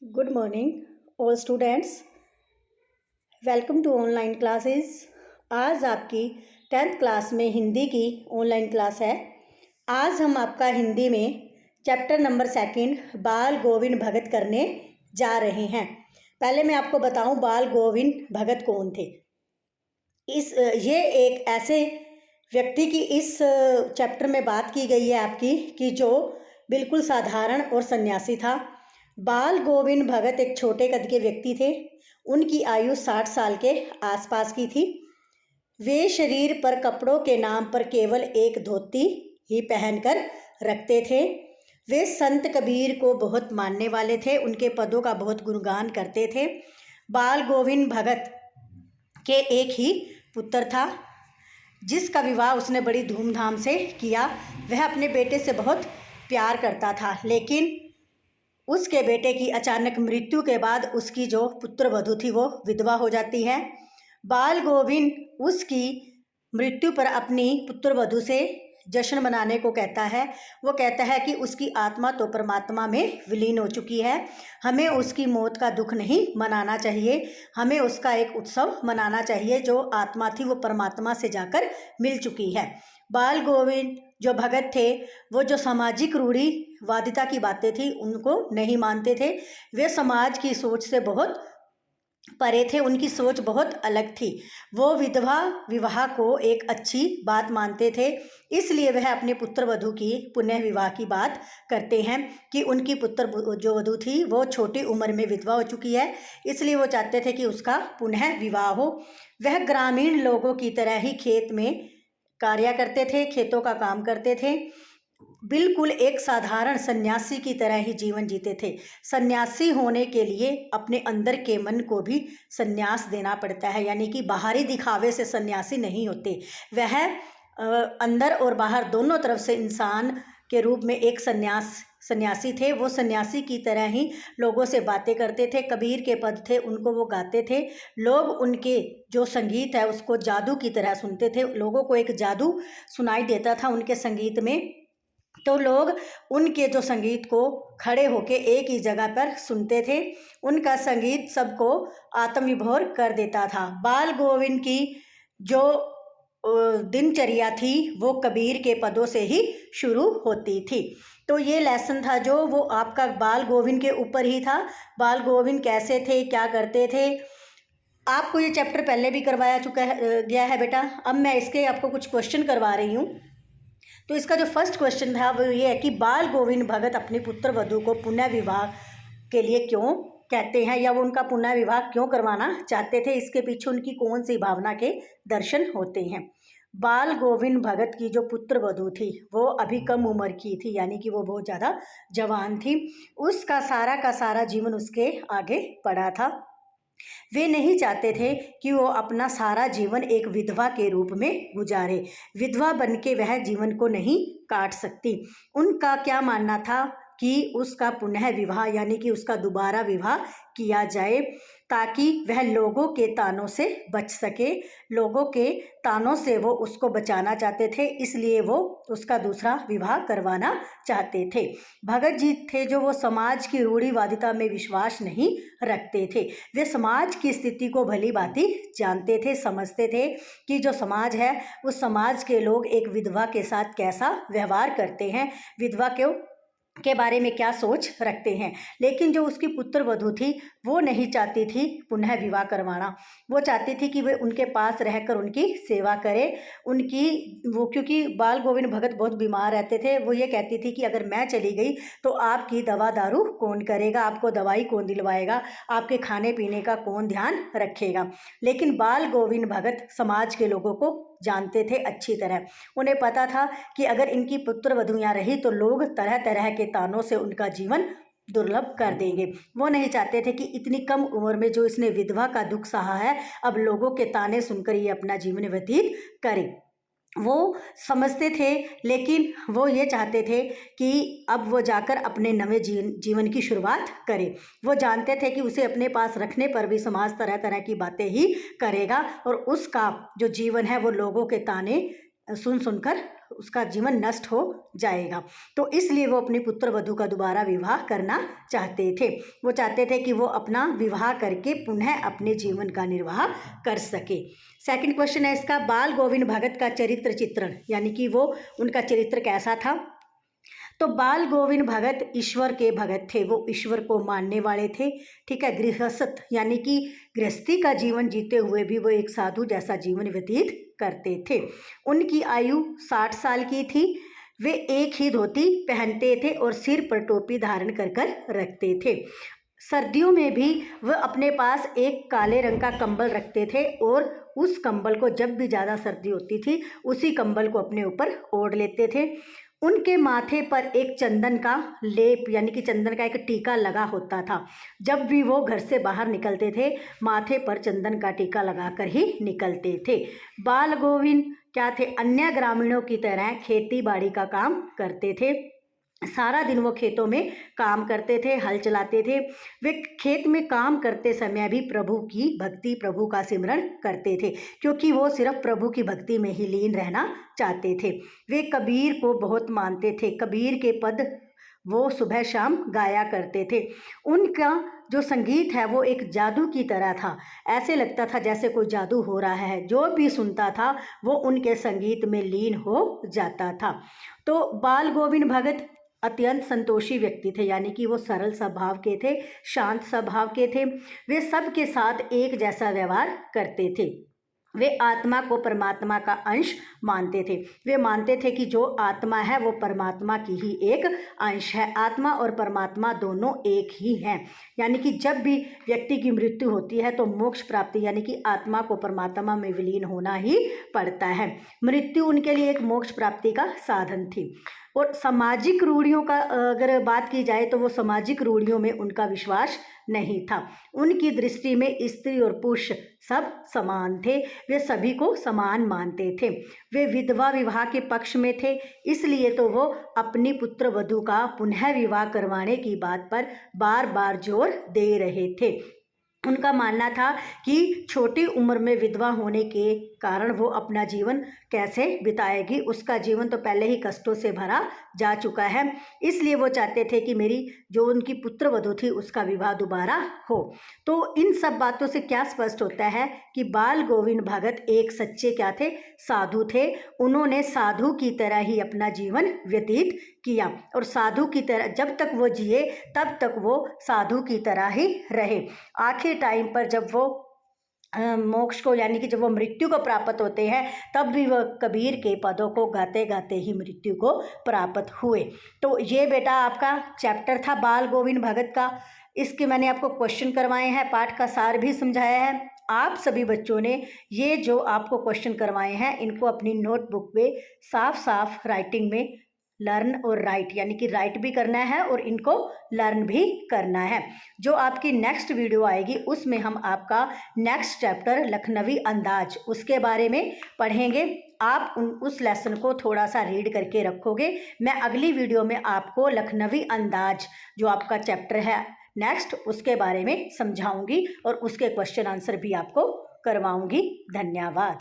Good morning all students. Welcome to online classes. आज आपकी 10th class में हिंदी की ऑनलाइन क्लास है। आज हम आपका हिंदी में चैप्टर नंबर 2 बाल गोविंद भगत करने जा रहे हैं। पहले मैं आपको बताऊं बाल गोविंद भगत कौन थे। ये एक ऐसे व्यक्ति की इस चैप्टर में बात की गई है आपकी कि जो बिल्कुल साधारण और सन्यासी था। बाल गोविंद भगत एक छोटे कद के व्यक्ति थे। उनकी आयु 60 साल के आसपास की थी। वे शरीर पर कपड़ों के नाम पर केवल एक धोती ही पहनकर रखते थे। वे संत कबीर को बहुत मानने वाले थे, उनके पदों का बहुत गुणगान करते थे। बाल गोविंद भगत के एक ही पुत्र था जिसका विवाह उसने बड़ी धूमधाम से किया। वह अपने बेटे से बहुत प्यार करता था, लेकिन उसके बेटे की अचानक मृत्यु के बाद उसकी जो पुत्र वधू थी वो विधवा हो जाती है। बाल गोविंद उसकी मृत्यु पर अपनी पुत्र वधू से जश्न मनाने को कहता है। वो कहता है कि उसकी आत्मा तो परमात्मा में विलीन हो चुकी है, हमें उसकी मौत का दुख नहीं मनाना चाहिए, हमें उसका एक उत्सव मनाना चाहिए। जो आत्मा थी वो परमात्मा से जाकर मिल चुकी है। बाल गोविंद जो भगत थे वो जो सामाजिक रूढ़िवादिता की बातें थी उनको नहीं मानते थे। वे समाज की सोच से बहुत परे थे, उनकी सोच बहुत अलग थी। वो विधवा विवाह को एक अच्छी बात मानते थे, इसलिए वह अपने पुत्र वधू की पुनः विवाह की बात करते हैं कि उनकी पुत्र जो वधू थी वो छोटी उम्र में विधवा हो चुकी है, इसलिए वो चाहते थे कि उसका पुनः विवाह हो। वह ग्रामीण लोगों की तरह ही खेत में कार्य करते थे, खेतों का काम करते थे, बिल्कुल एक साधारण सन्यासी की तरह ही जीवन जीते थे। सन्यासी होने के लिए अपने अंदर के मन को भी सन्यास देना पड़ता है, यानी कि बाहरी दिखावे से सन्यासी नहीं होते। वह अंदर और बाहर दोनों तरफ से इंसान के रूप में एक सन्यासी थे। वो सन्यासी की तरह ही लोगों से बातें करते थे, कबीर के पद थे उनको वो गाते थे। लोग उनके जो संगीत है उसको जादू की तरह सुनते थे, लोगों को एक जादू सुनाई देता था उनके संगीत में, तो लोग उनके जो संगीत को खड़े होके एक ही जगह पर सुनते थे। उनका संगीत सबको आत्मविभोर कर देता था। बाल गोविंद की जो दिनचर्या थी वो कबीर के पदों से ही शुरू होती थी। तो ये लेसन था जो वो आपका बाल गोविंद के ऊपर ही था। बाल गोविंद कैसे थे, क्या करते थे, आपको ये चैप्टर पहले भी करवाया गया है बेटा। अब मैं इसके आपको कुछ क्वेश्चन करवा रही हूँ। तो इसका जो फर्स्ट क्वेश्चन था वो ये है कि बाल गोविंद भगत अपनी पुत्र वधू को पुनः विवाह के लिए क्यों कहते हैं, या वो उनका पुनः विवाह क्यों करवाना चाहते थे, इसके पीछे उनकी कौन सी भावना के दर्शन होते हैं। बाल गोविंद भगत की जो पुत्र वधू थी वो अभी कम उम्र की थी, यानी कि वो बहुत ज़्यादा जवान थी। उसका सारा का सारा जीवन उसके आगे पड़ा था। वे नहीं चाहते थे कि वो अपना सारा जीवन एक विधवा के रूप में गुजारे। विधवा बन के वह जीवन को नहीं काट सकती। उनका क्या मानना था कि उसका पुनः विवाह यानी कि उसका दोबारा विवाह किया जाए ताकि वह लोगों के तानों से बच सके। लोगों के तानों से वो उसको बचाना चाहते थे, इसलिए वो उसका दूसरा विवाह करवाना चाहते थे। भगत जी थे जो वो समाज की रूढ़िवादिता में विश्वास नहीं रखते थे। वे समाज की स्थिति को भली भांति जानते थे, समझते थे कि जो समाज है उस समाज के लोग एक विधवा के साथ कैसा व्यवहार करते हैं, विधवा के बारे में क्या सोच रखते हैं। लेकिन जो उसकी पुत्र वधू थी वो नहीं चाहती थी पुनः विवाह करवाना। वो चाहती थी कि वे उनके पास रहकर उनकी सेवा करे। क्योंकि बाल गोविंद भगत बहुत बीमार रहते थे, वो ये कहती थी कि अगर मैं चली गई तो आपकी दवा दारू कौन करेगा, आपको दवाई कौन दिलवाएगा, आपके खाने पीने का कौन ध्यान रखेगा। लेकिन बाल गोविंद भगत समाज के लोगों को जानते थे अच्छी तरह। उन्हें पता था कि अगर इनकी पुत्र वधू यहाँ रही तो लोग तरह तरह के तानों से उनका जीवन दुर्लभ कर देंगे। वो नहीं चाहते थे कि इतनी कम उम्र में जो इसने विधवा का दुख सहा है अब लोगों के ताने सुनकर ये अपना जीवन व्यतीत करे। वो समझते थे, लेकिन वो ये चाहते थे कि अब वो जाकर अपने नवे जीवन की शुरुआत करे। वो जानते थे कि उसे अपने पास रखने पर भी समाज तरह तरह की बातें ही करेगा और उसका जो जीवन है वो लोगों के ताने सुन सुनकर उसका जीवन नष्ट हो जाएगा। तो इसलिए वो अपनी पुत्र वधू का दोबारा विवाह करना चाहते थे। वो चाहते थे कि वो अपना विवाह करके पुनः अपने जीवन का निर्वाह कर सके। सेकंड क्वेश्चन है इसका, बाल गोविंद भगत का चरित्र चित्रण, यानी कि वो उनका चरित्र कैसा था। तो बाल गोविंद भगत ईश्वर के भगत थे, वो ईश्वर को मानने वाले थे। ठीक है, गृहस्थ यानी कि गृहस्थी का जीवन जीते हुए भी वो एक साधु जैसा जीवन व्यतीत करते थे। उनकी आयु 60 साल की थी। वे एक ही धोती पहनते थे और सिर पर टोपी धारण कर कर रखते थे। सर्दियों में भी वह अपने पास एक काले रंग का कंबल रखते थे और उस कंबल को जब भी ज़्यादा सर्दी होती थी उसी कंबल को अपने ऊपर ओढ़ लेते थे। उनके माथे पर एक चंदन का लेप यानी कि चंदन का एक टीका लगा होता था। जब भी वो घर से बाहर निकलते थे माथे पर चंदन का टीका लगाकर ही निकलते थे। बाल गोविंद क्या थे, अन्य ग्रामीणों की तरह खेती बाड़ी का काम करते थे। सारा दिन वो खेतों में काम करते थे, हल चलाते थे। वे खेत में काम करते समय भी प्रभु की भक्ति, प्रभु का सिमरन करते थे, क्योंकि वो सिर्फ प्रभु की भक्ति में ही लीन रहना चाहते थे। वे कबीर को बहुत मानते थे। कबीर के पद वो सुबह शाम गाया करते थे। उनका जो संगीत है वो एक जादू की तरह था। ऐसे लगता था जैसे कोई जादू हो रहा है। जो भी सुनता था वो उनके संगीत में लीन हो जाता था। तो बाल गोविंद भगत अत्यंत संतोषी व्यक्ति थे, यानी कि वो सरल स्वभाव के थे, शांत स्वभाव के थे। वे सबके साथ एक जैसा व्यवहार करते थे। वे आत्मा को परमात्मा का अंश मानते थे। वे मानते थे कि जो आत्मा है वो परमात्मा की ही एक अंश है। आत्मा और परमात्मा दोनों एक ही हैं। यानी कि जब भी व्यक्ति की मृत्यु होती है तो मोक्ष प्राप्ति यानी कि आत्मा को परमात्मा में विलीन होना ही पड़ता है। मृत्यु उनके लिए एक मोक्ष प्राप्ति का साधन थी। और सामाजिक रूढ़ियों का अगर बात की जाए तो वो सामाजिक रूढ़ियों में उनका विश्वास नहीं था। उनकी दृष्टि में स्त्री और पुरुष सब समान थे। वे सभी को समान मानते थे। वे विधवा विवाह के पक्ष में थे, इसलिए तो वो अपनी पुत्र वधू का पुनः विवाह करवाने की बात पर बार बार जोर दे रहे थे। उनका मानना था कि छोटी उम्र में विधवा होने के कारण वो अपना जीवन कैसे बिताएगी। उसका जीवन तो पहले ही कष्टों से भरा जा चुका है, इसलिए वो चाहते थे कि मेरी जो उनकी पुत्र वधू थी उसका विवाह दोबारा हो। तो इन सब बातों से क्या स्पष्ट होता है कि बाल गोविंद भगत एक सच्चे क्या थे, साधु थे। उन्होंने साधु की तरह ही अपना जीवन व्यतीत किया और साधु की तरह जब तक वो जिए तब तक वो साधु की तरह ही रहे। आखिर टाइम पर जब वो मोक्ष को यानी कि जब वो मृत्यु को प्राप्त होते हैं तब भी वह कबीर के पदों को गाते गाते ही मृत्यु को प्राप्त हुए। तो ये बेटा आपका चैप्टर था बाल गोविंद भगत का। इसके मैंने आपको क्वेश्चन करवाए हैं, पाठ का सार भी समझाया है। आप सभी बच्चों ने ये जो आपको क्वेश्चन करवाए हैं इनको अपनी नोटबुक पे साफ साफ राइटिंग में लर्न और राइट यानी कि राइट भी करना है और इनको लर्न भी करना है। जो आपकी नेक्स्ट वीडियो आएगी उसमें हम आपका नेक्स्ट चैप्टर लखनवी अंदाज उसके बारे में पढ़ेंगे। आप उस लेसन को थोड़ा सा रीड करके रखोगे। मैं अगली वीडियो में आपको लखनवी अंदाज जो आपका चैप्टर है नेक्स्ट उसके बारे में समझाऊंगी और उसके क्वेश्चन आंसर भी आपको करवाऊंगी। धन्यवाद।